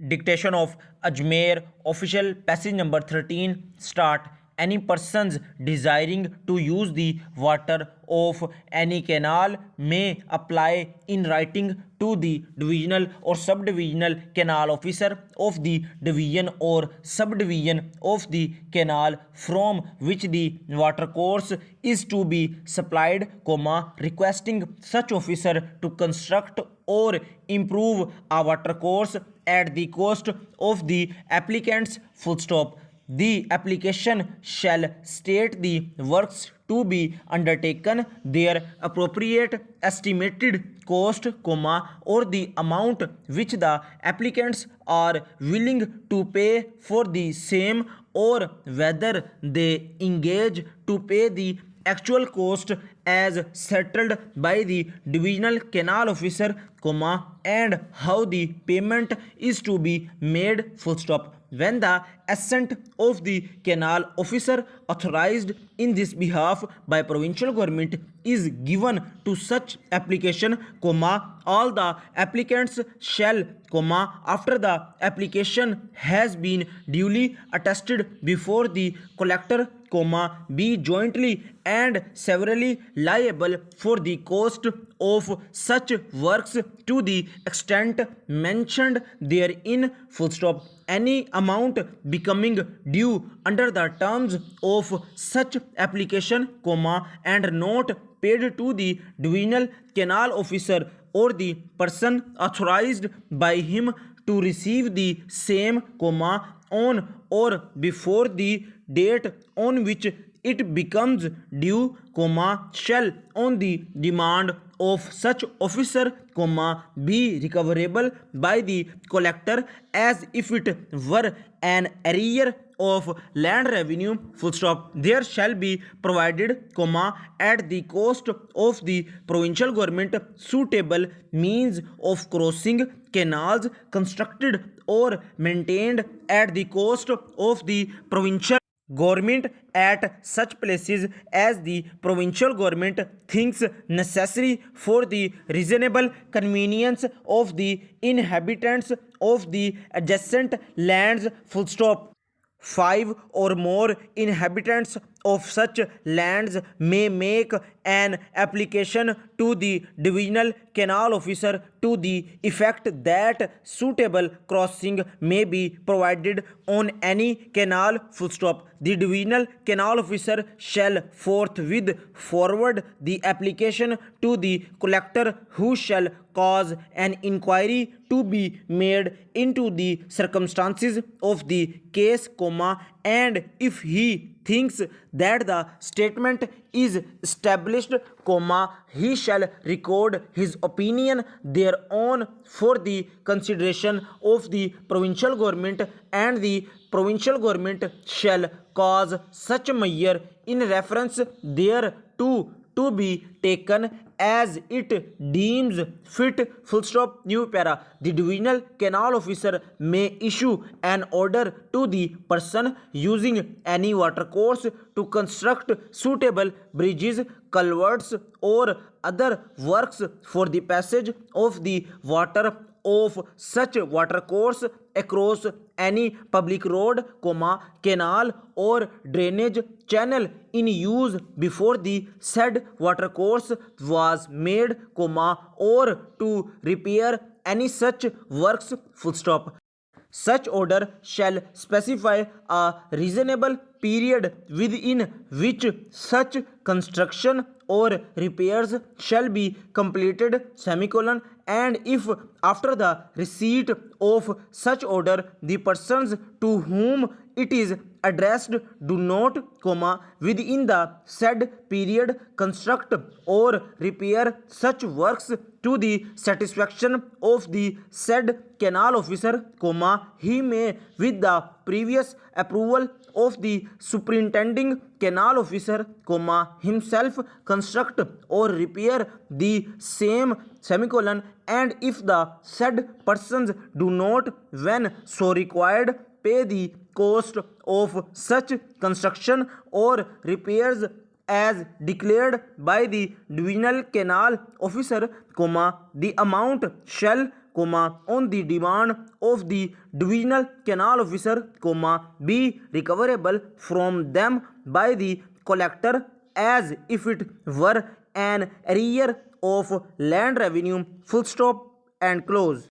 Dictation of Ajmer, official passage number 13. Start. Any persons desiring to use the water of any canal may apply in writing to the divisional or subdivisional canal officer of the division or subdivision of the canal from which the water course is to be supplied, requesting such officer to construct or improve a water course at the cost of the applicant's full stop. The application shall state the works to be undertaken, their appropriate estimated cost, or the amount which the applicants are willing to pay for the same, or whether they engage to pay the actual cost as settled by the divisional canal officer, and how the payment is to be made, full stop. When the assent of the canal officer authorized in this behalf by provincial government is given to such application, all the applicants shall, after the application has been duly attested before the collector, be jointly and severally liable for the cost of such works to the extent mentioned therein, full stop. Any amount becoming due under the terms of such application, and not paid to the divisional canal officer or the person authorized by him to receive the same, on or before the date on which it becomes due, shall on the demand of such officer, be recoverable by the collector as if it were an arrear of land revenue, full stop. There shall be provided, at the cost of the provincial government, suitable means of crossing canals constructed or maintained at the cost of the provincial government at such places as the provincial government thinks necessary for the reasonable convenience of the inhabitants of the adjacent lands, full stop. 5 or more inhabitants of such lands may make an application to the divisional canal officer to the effect that suitable crossing may be provided on any canal, full stop. The divisional canal officer shall forthwith forward the application to the collector, who shall cause an inquiry to be made into the circumstances of the case, and if he thinks that the statement is established, he shall record his opinion thereon for the consideration of the provincial government, and the provincial government shall cause such measure in reference thereto to be taken as it deems fit, full stop. New para. The divisional canal officer may issue an order to the person using any water course to construct suitable bridges, culverts, or other works for the passage of the water of such water course across any public road, canal, or drainage channel in use before the said water course was made, or to repair any such works, full stop. Such order shall specify a reasonable period within which such construction or repairs shall be completed, and if after the receipt of such order the persons to whom it is addressed do not, within the said period construct or repair such works to the satisfaction of the said canal officer, he may, with the previous approval of the superintending canal officer, himself construct or repair the same, and if the said persons do not, when so required, pay the cost of such construction or repairs as declared by the divisional canal officer, the amount shall on the demand of the divisional canal officer, b recoverable from them by the collector as if it were an arrear of land revenue, full stop and close.